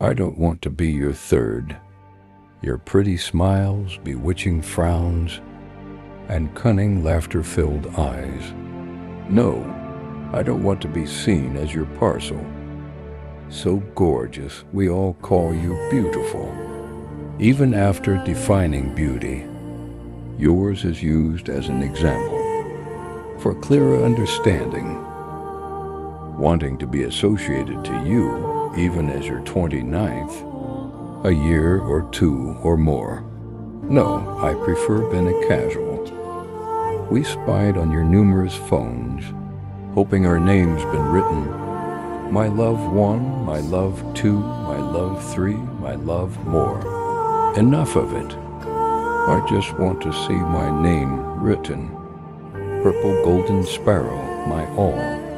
I don't want to be your third. Your pretty smiles, bewitching frowns, and cunning laughter-filled eyes. No, I don't want to be seen as your parcel. So gorgeous, we all call you beautiful. Even after defining beauty, yours is used as an example. For clearer understanding, wanting to be associated to you even as your 29th, a year or two or more. No, I prefer been a casual. We spied on your numerous phones, hoping our names been written. My love 1, my love 2, my love 3, my love more. Enough of it. I just want to see my name written. Purple golden sparrow, my all.